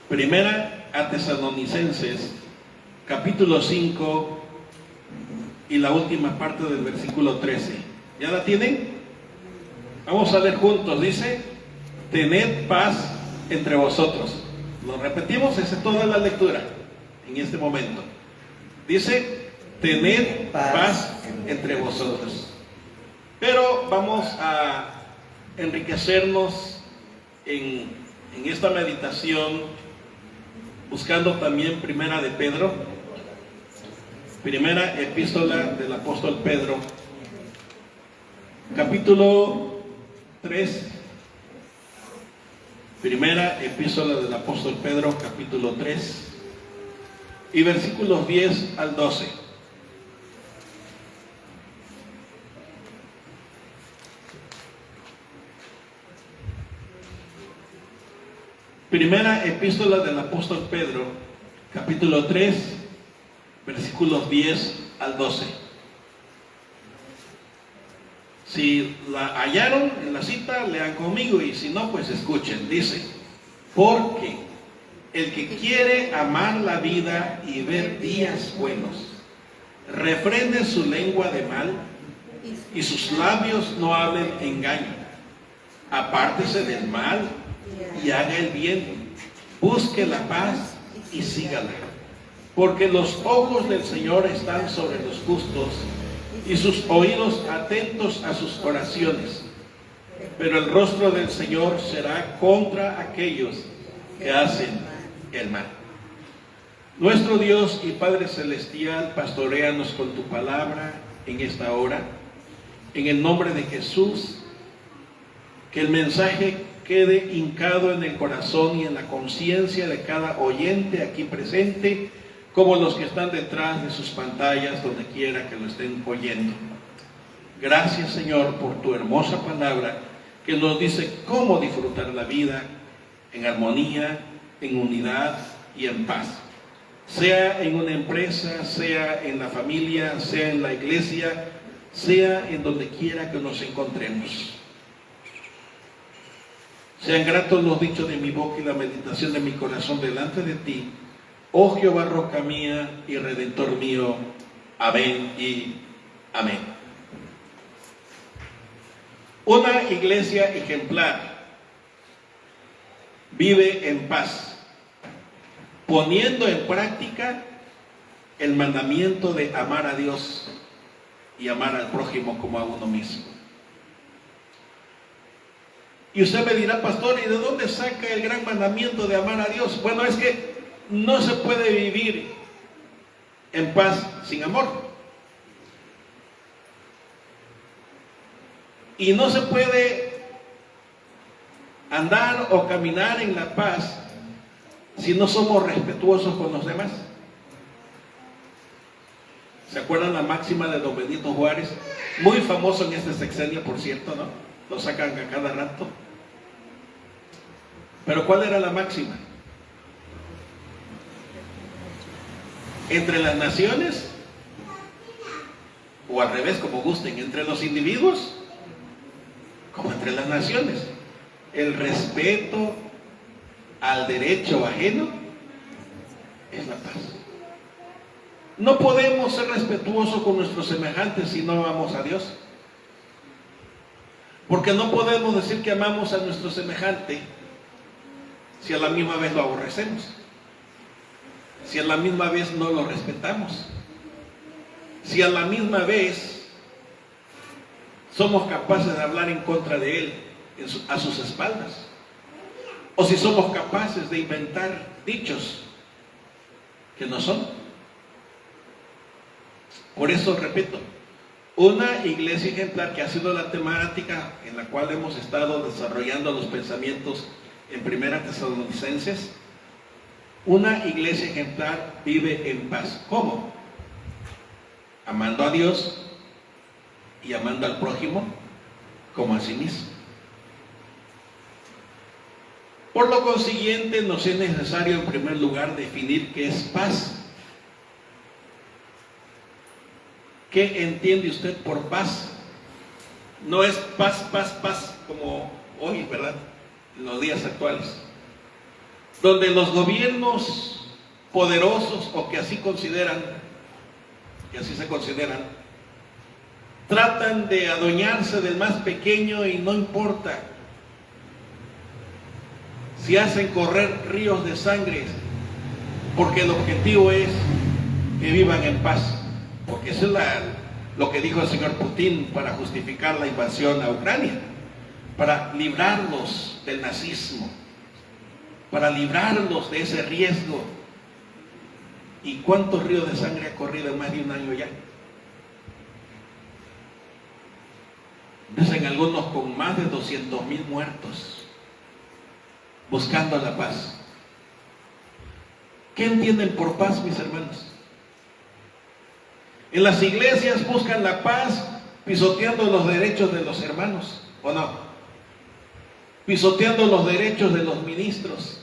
Primera a Tesalonicenses, capítulo 5 y la última parte del versículo 13. ¿Ya la tienen? Vamos a leer juntos. Dice: tened paz entre vosotros. Lo repetimos, esa es toda la lectura en este momento. Dice: tened paz entre vosotros. Pero vamos a enriquecernos en esta meditación buscando también Primera de Pedro, primera epístola del apóstol Pedro, capítulo 3. Primera epístola del apóstol Pedro, capítulo 3 y versículos 10 al 12. Primera epístola del apóstol Pedro, capítulo 3, versículos 10 al 12. Si la hallaron en la cita, lean conmigo, y si no, pues escuchen. Dice: porque el que quiere amar la vida y ver días buenos, refrene su lengua de mal y sus labios no hablen engaño. Apártese del mal y haga el bien, busque la paz y sígala, porque los ojos del Señor están sobre los justos y sus oídos atentos a sus oraciones, pero el rostro del Señor será contra aquellos que hacen el mal. Nuestro Dios y Padre Celestial, pastoréanos con tu palabra en esta hora, en el nombre de Jesús. Que el mensaje quede hincado en el corazón y en la conciencia de cada oyente aquí presente, como los que están detrás de sus pantallas, donde quiera que lo estén oyendo. Gracias, Señor, por tu hermosa palabra que nos dice cómo disfrutar la vida en armonía, en unidad y en paz. Sea en una empresa, sea en la familia, sea en la iglesia, sea en donde quiera que nos encontremos. Sean gratos los dichos de mi boca y la meditación de mi corazón delante de ti, oh Jehová, roca mía y redentor mío. Amén y amén. Una iglesia ejemplar vive en paz, poniendo en práctica el mandamiento de amar a Dios y amar al prójimo como a uno mismo. Y usted me dirá: pastor, ¿y de dónde saca el gran mandamiento de amar a Dios? Bueno, es que no se puede vivir en paz sin amor. Y no se puede andar o caminar en la paz si no somos respetuosos con los demás. ¿Se acuerdan la máxima de don Benito Juárez? Muy famoso en este sexenio, por cierto, ¿no? Lo sacan a cada rato. Pero ¿cuál era la máxima? Entre las naciones, o al revés, como gusten, entre los individuos, como entre las naciones, el respeto al derecho ajeno es la paz. No podemos ser respetuosos con nuestros semejantes si no amamos a Dios. Porque no podemos decir que amamos a nuestro semejante si a la misma vez lo aborrecemos, si a la misma vez no lo respetamos, si a la misma vez somos capaces de hablar en contra de él a sus espaldas, o si somos capaces de inventar dichos que no son. Por eso, repito, una iglesia ejemplar, que ha sido la temática en la cual hemos estado desarrollando los pensamientos en Primera Tesalonicenses, una iglesia ejemplar vive en paz. ¿Cómo? Amando a Dios y amando al prójimo como a sí mismo. Por lo consiguiente, nos es necesario en primer lugar definir qué es paz. ¿Qué entiende usted por paz? No es paz, paz, paz, como hoy, ¿verdad? En los días actuales. donde los gobiernos poderosos, o que así se consideran, tratan de adueñarse del más pequeño, y no importa si hacen correr ríos de sangre, porque el objetivo es que vivan en paz, porque eso es lo que dijo el señor Putin para justificar la invasión a Ucrania, para librarlos del nazismo, para librarlos de ese riesgo. ¿Y cuántos ríos de sangre ha corrido en más de un año ya? Dicen algunos con más de 200,000 muertos, buscando la paz. ¿Qué entienden por paz, mis hermanos? En las iglesias buscan la paz pisoteando los derechos de los hermanos, ¿o no? Pisoteando los derechos de los ministros,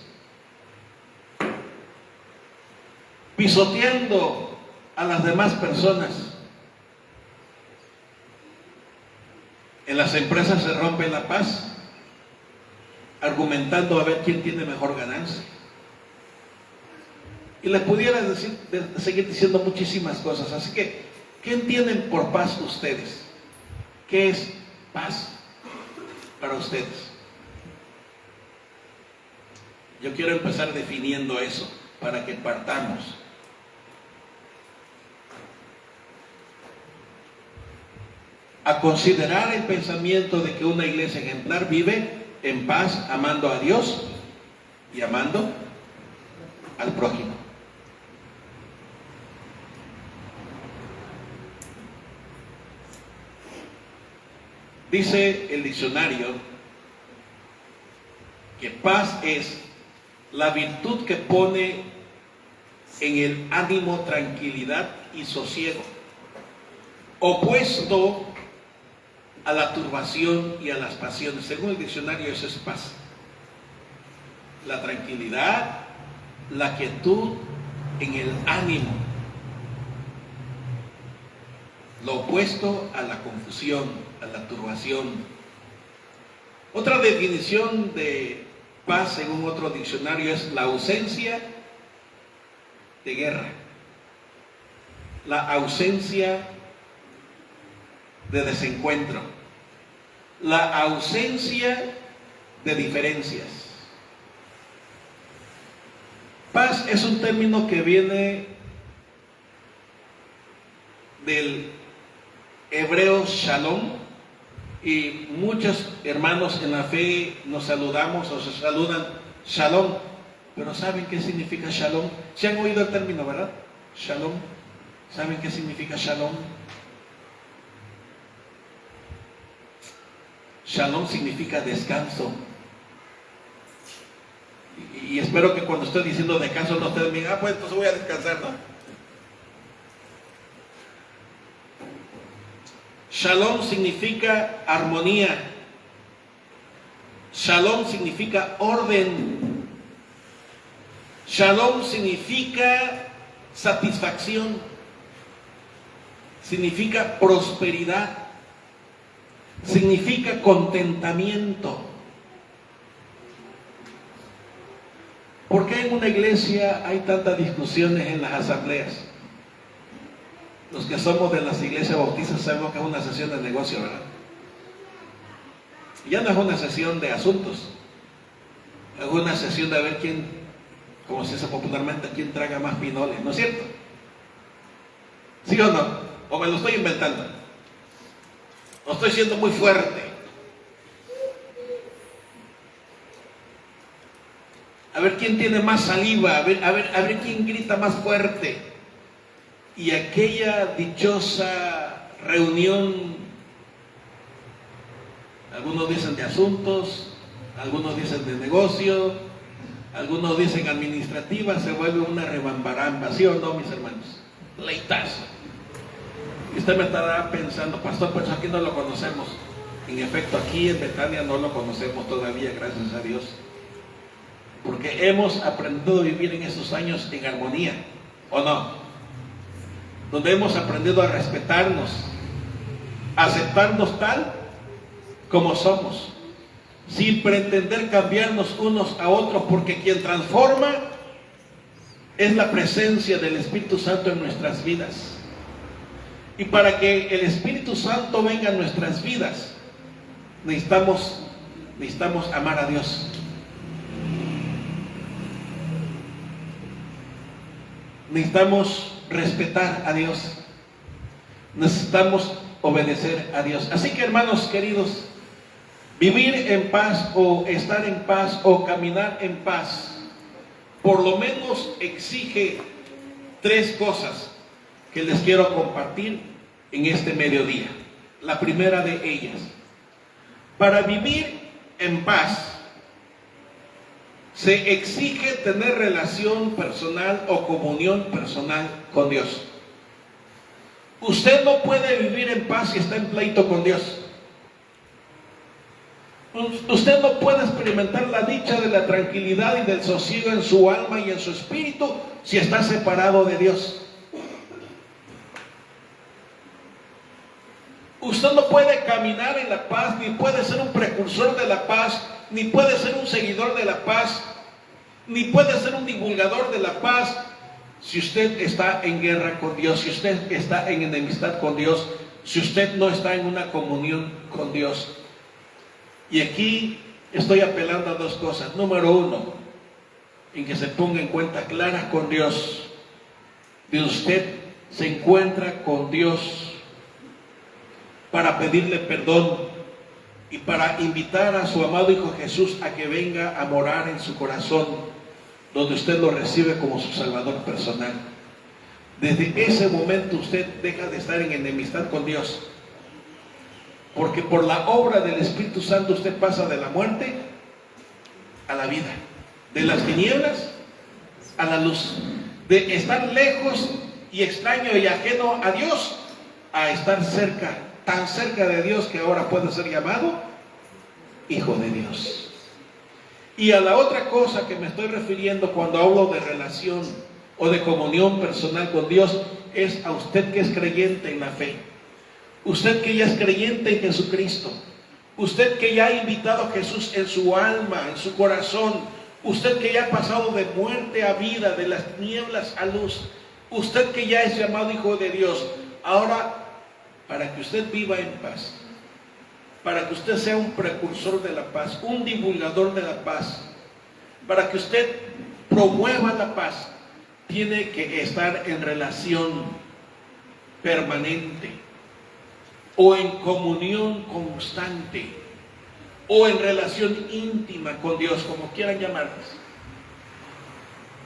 pisoteando a las demás personas. En las empresas se rompe la paz, argumentando a ver quién tiene mejor ganancia. Y les pudiera seguir diciendo muchísimas cosas. Así que, ¿qué entienden por paz ustedes? ¿Qué es paz para ustedes? Yo quiero empezar definiendo eso para que partamos. A considerar el pensamiento de que una iglesia ejemplar vive en paz, amando a Dios y amando al prójimo. Dice el diccionario que paz es la virtud que pone en el ánimo tranquilidad y sosiego, opuesto a la turbación y a las pasiones. Según el diccionario, eso es paz. La tranquilidad, la quietud en el ánimo, lo opuesto a la confusión, a la turbación. Otra definición de paz, según otro diccionario, es la ausencia de guerra, la ausencia de desencuentro, la ausencia de diferencias. Paz es un término que viene del hebreo shalom, y muchos hermanos en la fe nos saludamos o se saludan shalom, pero ¿saben qué significa shalom? ¿Se han oído el término, verdad? Shalom. ¿Saben qué significa shalom? Shalom significa descanso. Y espero que cuando estoy diciendo descanso no ustedes me digan, pues entonces voy a descansar, ¿no? Shalom significa armonía. Shalom significa orden. Shalom significa satisfacción. Significa prosperidad. Significa contentamiento. ¿Por qué en una iglesia hay tantas discusiones en las asambleas? Los que somos de las iglesias bautistas sabemos que es una sesión de negocio, ¿verdad? Ya no es una sesión de asuntos, es una sesión de ver quién, como se dice popularmente, quién traga más pinoles, ¿no es cierto? ¿Sí o no? ¿O me lo estoy inventando? ¿O estoy siendo muy fuerte? A ver quién tiene más saliva, a ver quién grita más fuerte. Y aquella dichosa reunión, algunos dicen de asuntos, algunos dicen de negocio, algunos dicen administrativa, se vuelve una rebambaramba, ¿sí o no, mis hermanos? Pleitazo. Y usted me estará pensando, pastor, pues aquí no lo conocemos. En efecto, aquí en Betania no lo conocemos todavía, gracias a Dios. Porque hemos aprendido a vivir en esos años en armonía, ¿o no? Donde hemos aprendido a respetarnos, a aceptarnos tal como somos, sin pretender cambiarnos unos a otros, porque quien transforma es la presencia del Espíritu Santo en nuestras vidas. Y para que el Espíritu Santo venga a nuestras vidas, necesitamos amar a Dios. Necesitamos respetar a Dios. Necesitamos obedecer a Dios. Así que, hermanos queridos, vivir en paz o estar en paz o caminar en paz, por lo menos exige 3 cosas que les quiero compartir en este mediodía. La primera de ellas: para vivir en paz se exige tener relación personal o comunión personal con Dios. Usted no puede vivir en paz si está en pleito con Dios. Usted no puede experimentar la dicha de la tranquilidad y del sosiego en su alma y en su espíritu si está separado de Dios. Usted no puede caminar en la paz, ni puede ser un precursor de la paz, ni puede ser un seguidor de la paz, ni puede ser un divulgador de la paz si usted está en guerra con Dios, si usted está en enemistad con Dios, si usted no está en una comunión con Dios. Y aquí estoy apelando a 2 cosas. Número 1, en que se ponga en cuenta clara con Dios, de usted se encuentra con Dios para pedirle perdón y para invitar a su amado Hijo Jesús a que venga a morar en su corazón, donde usted lo recibe como su Salvador personal. Desde ese momento usted deja de estar en enemistad con Dios, porque por la obra del Espíritu Santo usted pasa de la muerte a la vida, de las tinieblas a la luz, de estar lejos y extraño y ajeno a Dios a estar cerca, tan cerca de Dios que ahora puede ser llamado Hijo de Dios. Y a la otra cosa que me estoy refiriendo cuando hablo de relación o de comunión personal con Dios es a usted que es creyente en la fe. Usted que ya es creyente en Jesucristo. Usted que ya ha invitado a Jesús en su alma, en su corazón. Usted que ya ha pasado de muerte a vida, de las tinieblas a luz. Usted que ya es llamado Hijo de Dios. Ahora, para que usted viva en paz, para que usted sea un precursor de la paz, un divulgador de la paz, para que usted promueva la paz, tiene que estar en relación permanente, o en comunión constante, o en relación íntima con Dios, como quieran llamarles.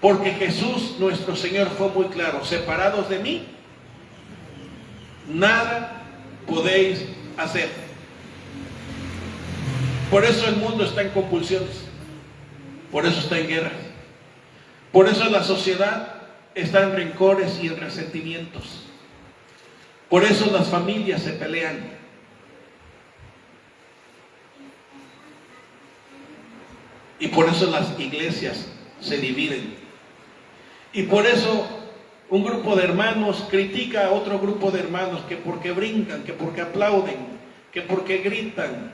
Porque Jesús, nuestro Señor, fue muy claro: separados de mí, nada podéis hacer. Por eso el mundo está en convulsiones, por eso está en guerra, por eso la sociedad está en rencores y en resentimientos, por eso las familias se pelean, y por eso las iglesias se dividen, y por eso un grupo de hermanos critica a otro grupo de hermanos, que porque brincan, que porque aplauden, que porque gritan,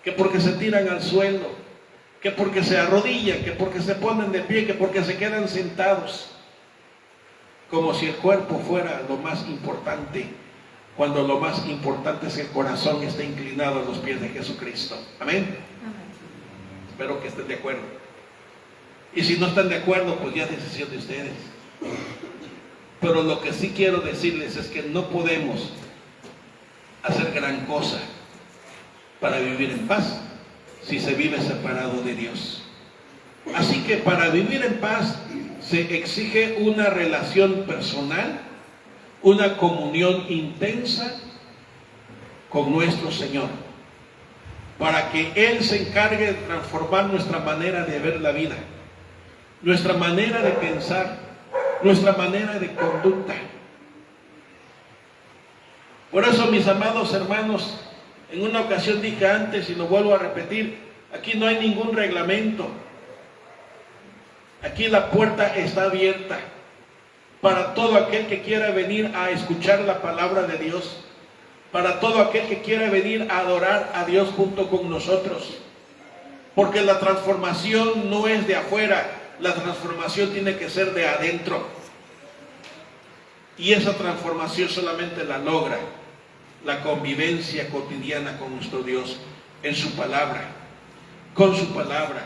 que porque se tiran al suelo, que porque se arrodillan, que porque se ponen de pie, que porque se quedan sentados, como si el cuerpo fuera lo más importante, cuando lo más importante es que el corazón esté inclinado a los pies de Jesucristo. Amén. Amén. Espero que estén de acuerdo. Y si no están de acuerdo, pues ya es decisión de ustedes. Pero lo que sí quiero decirles es que no podemos hacer gran cosa para vivir en paz si se vive separado de Dios. Así que para vivir en paz se exige una relación personal, una comunión intensa con nuestro Señor, para que Él se encargue de transformar nuestra manera de ver la vida, nuestra manera de pensar, nuestra manera de conducta. Por eso, mis amados hermanos, en una ocasión dije antes y lo vuelvo a repetir: aquí no hay ningún reglamento. Aquí la puerta está abierta para todo aquel que quiera venir a escuchar la palabra de Dios, para todo aquel que quiera venir a adorar a Dios junto con nosotros. Porque la transformación no es de afuera, la transformación tiene que ser de adentro. Y esa transformación solamente la logra la convivencia cotidiana con nuestro Dios, en su palabra, con su palabra,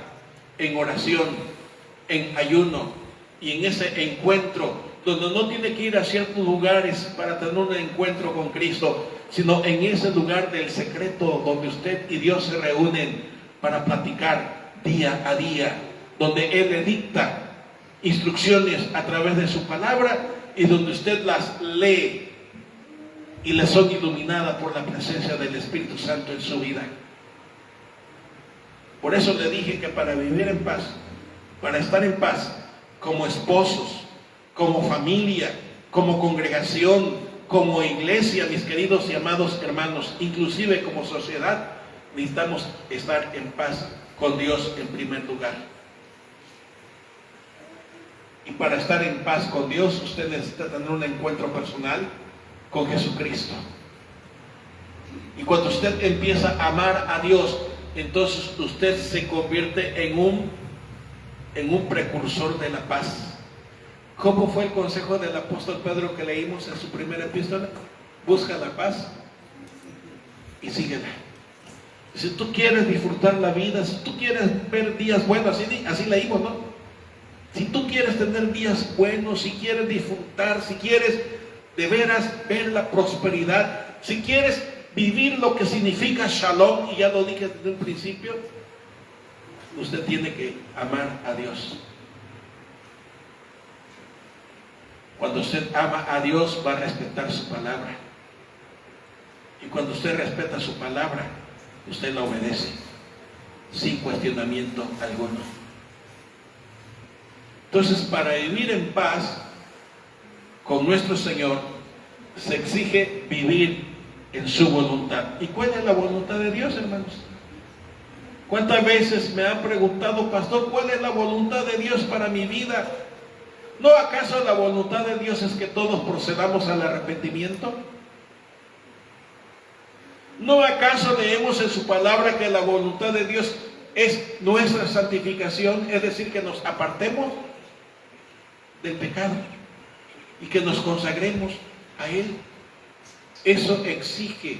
en oración, en ayuno y en ese encuentro, donde no tiene que ir a ciertos lugares para tener un encuentro con Cristo, sino en ese lugar del secreto donde usted y Dios se reúnen para platicar día a día, donde Él le dicta instrucciones a través de su palabra y donde usted las lee y le son iluminadas por la presencia del Espíritu Santo en su vida. Por eso le dije que para vivir en paz, para estar en paz, como esposos, como familia, como congregación, como iglesia, mis queridos y amados hermanos, inclusive como sociedad, necesitamos estar en paz con Dios en primer lugar. Y para estar en paz con Dios, usted necesita tener un encuentro personal con Jesucristo. Y cuando usted empieza a amar a Dios, entonces usted se convierte en un precursor de la paz. ¿Cómo fue el consejo del apóstol Pedro que leímos en su primera epístola? Busca la paz y síguela. Si tú quieres disfrutar la vida, si tú quieres ver días buenos, así leímos, ¿no? Si tú quieres tener días buenos, si quieres disfrutar, si quieres de veras ver la prosperidad, si quieres vivir lo que significa Shalom, y ya lo dije desde un principio, usted tiene que amar a Dios. Cuando usted ama a Dios, va a respetar su palabra. Y cuando usted respeta su palabra, usted la obedece, sin cuestionamiento alguno. Entonces, para vivir en paz con nuestro Señor, se exige vivir en su voluntad. ¿Y cuál es la voluntad de Dios, hermanos? ¿Cuántas veces me han preguntado, pastor, cuál es la voluntad de Dios para mi vida? ¿No acaso la voluntad de Dios es que todos procedamos al arrepentimiento? ¿No acaso leemos en su palabra que la voluntad de Dios es nuestra santificación? Es decir, que nos apartemos del pecado y que nos consagremos a Él. Eso exige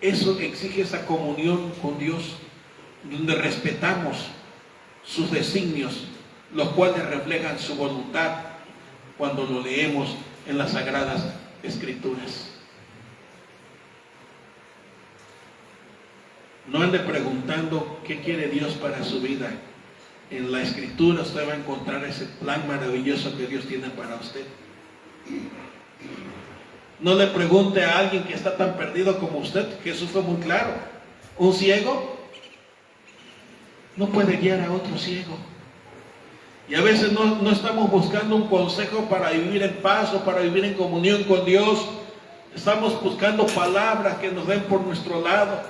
esa comunión con Dios, donde respetamos sus designios, los cuales reflejan su voluntad cuando lo leemos en las Sagradas Escrituras. No ande preguntando qué quiere Dios para su vida. En la Escritura usted va a encontrar ese plan maravilloso que Dios tiene para usted. No le pregunte a alguien que está tan perdido como usted. Jesús fue muy claro. Un ciego no puede guiar a otro ciego. Y a veces no estamos buscando un consejo para vivir en paz o para vivir en comunión con Dios. Estamos buscando palabras que nos den por nuestro lado.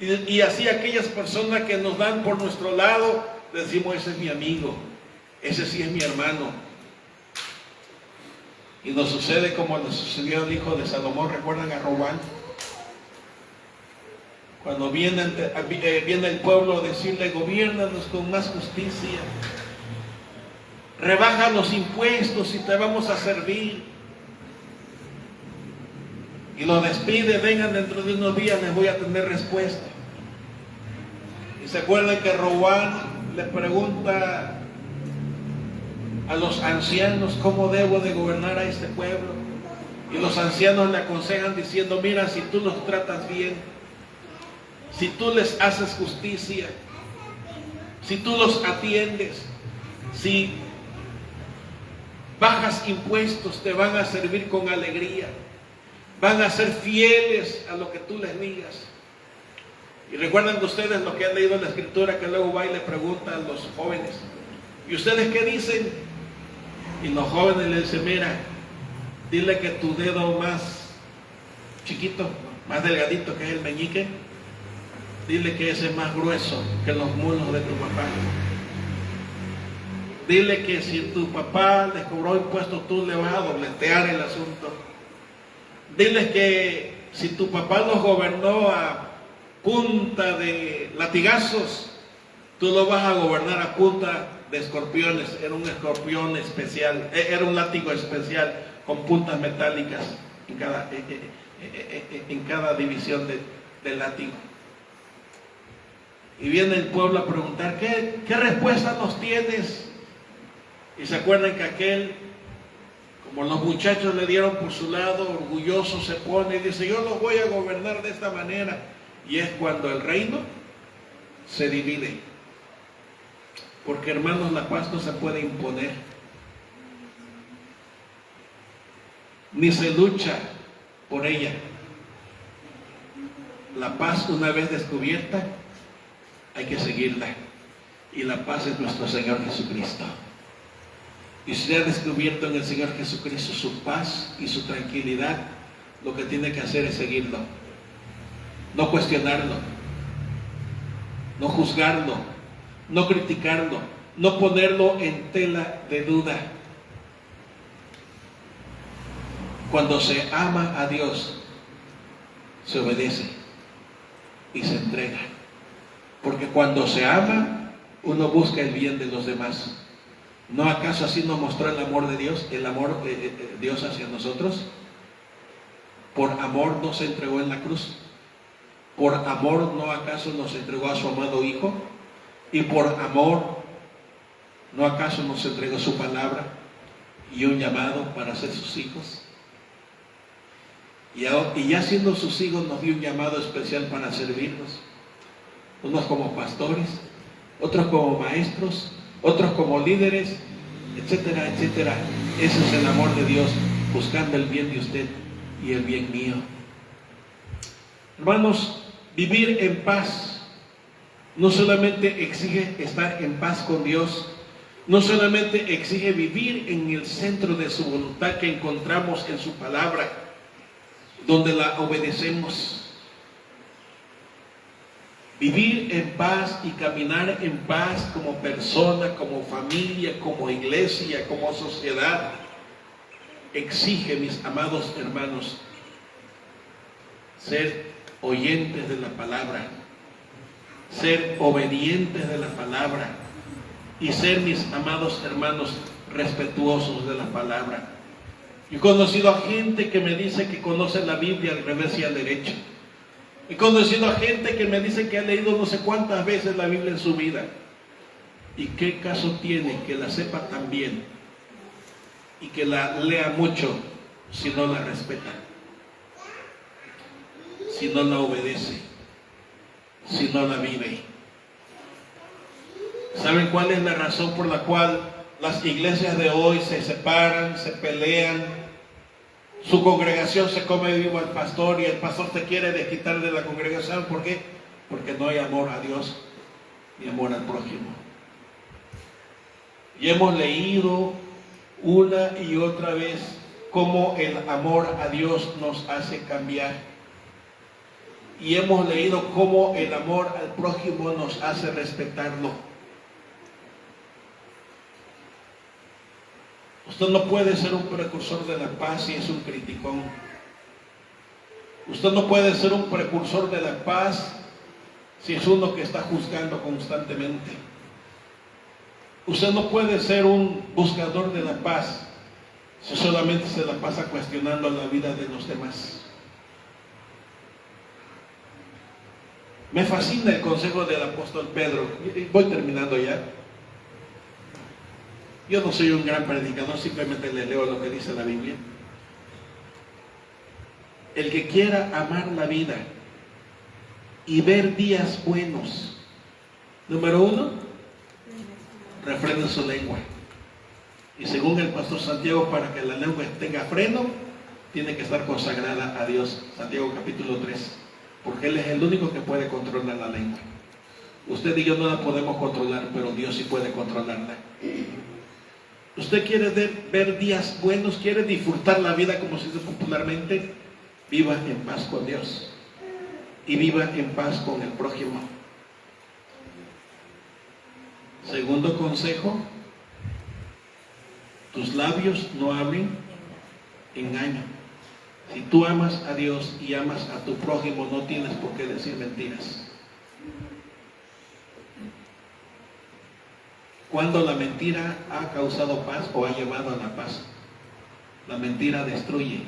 Y así aquellas personas que nos dan por nuestro lado, decimos, ese es mi amigo, ese sí es mi hermano. Y nos sucede como le sucedió al hijo de Salomón. ¿Recuerdan a Roboam? Cuando viene el pueblo a decirle, gobiérnanos con más justicia, rebaja los impuestos y te vamos a servir. Y lo despide, vengan dentro de unos días, les voy a tener respuesta. Y se acuerdan que Roboam le pregunta a los ancianos, ¿cómo debo de gobernar a este pueblo? Y los ancianos le aconsejan diciendo, mira, si tú los tratas bien, si tú les haces justicia, si tú los atiendes, si bajas impuestos, te van a servir con alegría, van a ser fieles a lo que tú les digas. Y recuerdan ustedes lo que han leído en la Escritura, que luego va y le pregunta a los jóvenes, ¿y ustedes qué dicen? Y los jóvenes le dicen, mira, dile que tu dedo más chiquito, más delgadito, que es el meñique, dile que ese es más grueso que los mulos de tu papá. Dile que si tu papá les cobró impuestos, tú le vas a dobletear el asunto. Diles que si tu papá los gobernó a punta de latigazos, Tú lo vas a gobernar a punta de escorpiones. Era un escorpión especial, era un látigo especial con puntas metálicas en cada división del látigo. Y viene el pueblo a preguntar, ¿qué respuesta nos tienes? Y se acuerdan que como los muchachos le dieron por su lado, orgulloso se pone y dice, yo los voy a gobernar de esta manera. Y es cuando el reino se divide. Porque, hermanos, la paz no se puede imponer. Ni se lucha por ella. La paz, una vez descubierta, hay que seguirla. Y la paz es nuestro Señor Jesucristo. Y si ha descubierto en el Señor Jesucristo su paz y su tranquilidad, lo que tiene que hacer es seguirlo. No cuestionarlo. No juzgarlo. No criticarlo. No ponerlo en tela de duda. Cuando se ama a Dios, se obedece y se entrega. Porque cuando se ama, uno busca el bien de los demás. ¿No acaso así nos mostró el amor de Dios, el amor de Dios hacia nosotros? Por amor nos entregó en la cruz. Por amor no acaso nos entregó a su amado Hijo. Y por amor no acaso nos entregó su palabra y un llamado para ser sus hijos. Y ya siendo sus hijos nos dio un llamado especial para servirnos. Unos como pastores, otros como maestros, otros como líderes, etcétera, etcétera. Ese es el amor de Dios, buscando el bien de usted y el bien mío. Hermanos, vivir en paz no solamente exige estar en paz con Dios, no solamente exige vivir en el centro de su voluntad que encontramos en su palabra, donde la obedecemos. Vivir en paz y caminar en paz como persona, como familia, como iglesia, como sociedad, exige, mis amados hermanos, ser oyentes de la palabra, ser obedientes de la palabra y ser, mis amados hermanos, respetuosos de la palabra. Yo he conocido a gente que me dice que conoce la Biblia al revés y al derecho. He conocido a gente que me dice que ha leído no sé cuántas veces la Biblia en su vida. ¿Y qué caso tiene que la sepa tan bien y que la lea mucho si no la respeta? Si no la obedece, si no la vive. ¿Saben cuál es la razón por la cual las iglesias de hoy se separan, se pelean? Su congregación se come vivo al pastor y el pastor se quiere desquitar de la congregación. ¿Por qué? Porque no hay amor a Dios ni amor al prójimo. Y hemos leído una y otra vez cómo el amor a Dios nos hace cambiar. Y hemos leído cómo el amor al prójimo nos hace respetarlo. Usted no puede ser un precursor de la paz si es un criticón. Usted no puede ser un precursor de la paz si es uno que está juzgando constantemente. Usted no puede ser un buscador de la paz si solamente se la pasa cuestionando la vida de los demás. Me fascina el consejo del apóstol Pedro. Voy terminando ya. Yo no soy un gran predicador, simplemente le leo lo que dice la Biblia. El que quiera amar la vida y ver días buenos, número 1, refrene su lengua. Y según el pastor Santiago, para que la lengua tenga freno, tiene que estar consagrada a Dios. Santiago capítulo 3. Porque Él es el único que puede controlar la lengua. Usted y yo no la podemos controlar, pero Dios sí puede controlarla. Usted quiere ver días buenos, quiere disfrutar la vida, como se dice popularmente, viva en paz con Dios y viva en paz con el prójimo. Segundo consejo, tus labios no hablen engaño. Si tú amas a Dios y amas a tu prójimo, no tienes por qué decir mentiras. ¿Cuándo la mentira ha causado paz o ha llevado a la paz? La mentira destruye,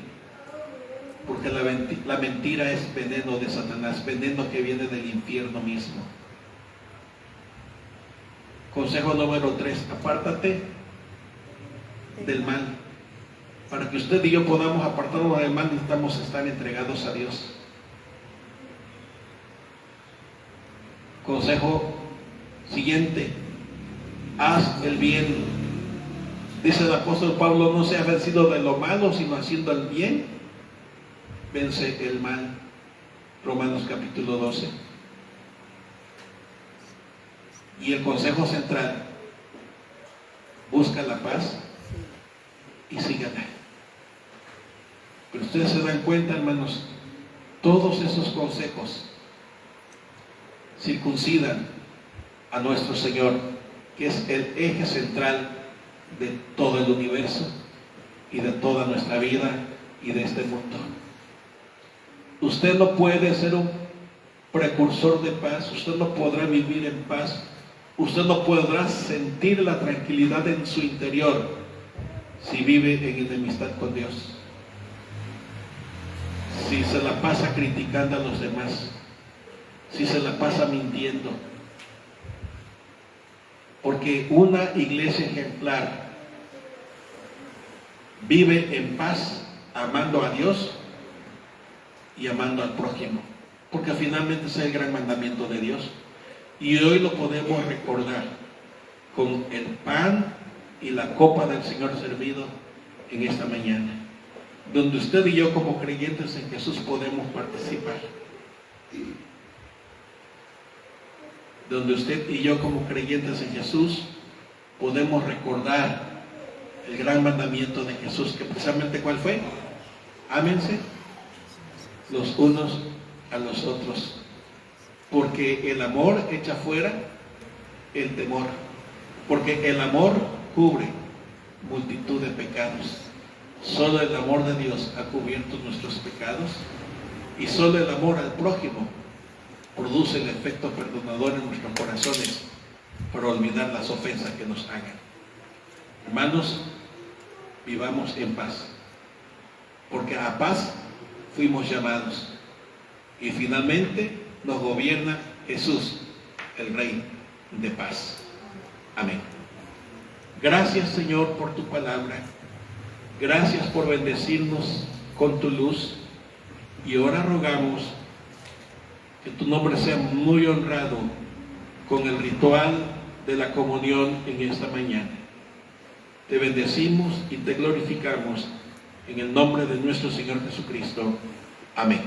porque la mentira es veneno de Satanás, veneno que viene del infierno mismo. Consejo número 3, apártate del mal. Para que usted y yo podamos apartarnos del mal, necesitamos estar entregados a Dios. Consejo siguiente, haz el bien. Dice el apóstol Pablo, no sea vencido de lo malo, sino haciendo el bien, vence el mal. Romanos capítulo 12. Y el consejo central, busca la paz y sígala. Pero ustedes se dan cuenta, hermanos, todos esos consejos circuncidan a nuestro Señor, que es el eje central de todo el universo y de toda nuestra vida y de este mundo. Usted no puede ser un precursor de paz, usted no podrá vivir en paz, usted no podrá sentir la tranquilidad en su interior si vive en enemistad con Dios, si se la pasa criticando a los demás, si se la pasa mintiendo. Porque una iglesia ejemplar vive en paz, amando a Dios y amando al prójimo, porque finalmente es el gran mandamiento de Dios. Y hoy lo podemos recordar con el pan y la copa del Señor servido en esta mañana, donde usted y yo como creyentes en Jesús podemos participar, donde usted y yo como creyentes en Jesús podemos recordar el gran mandamiento de Jesús, que precisamente ¿cuál fue? Ámense los unos a los otros, porque el amor echa fuera el temor, porque el amor cubre multitud de pecados. Solo el amor de Dios ha cubierto nuestros pecados, y solo el amor al prójimo produce el efecto perdonador en nuestros corazones para olvidar las ofensas que nos hagan. Hermanos, vivamos en paz, porque a paz fuimos llamados, y finalmente nos gobierna Jesús, el Rey de paz. Amén. Gracias, Señor, por tu palabra. Gracias por bendecirnos con tu luz, y ahora rogamos que tu nombre sea muy honrado con el ritual de la comunión en esta mañana. Te bendecimos y te glorificamos en el nombre de nuestro Señor Jesucristo. Amén.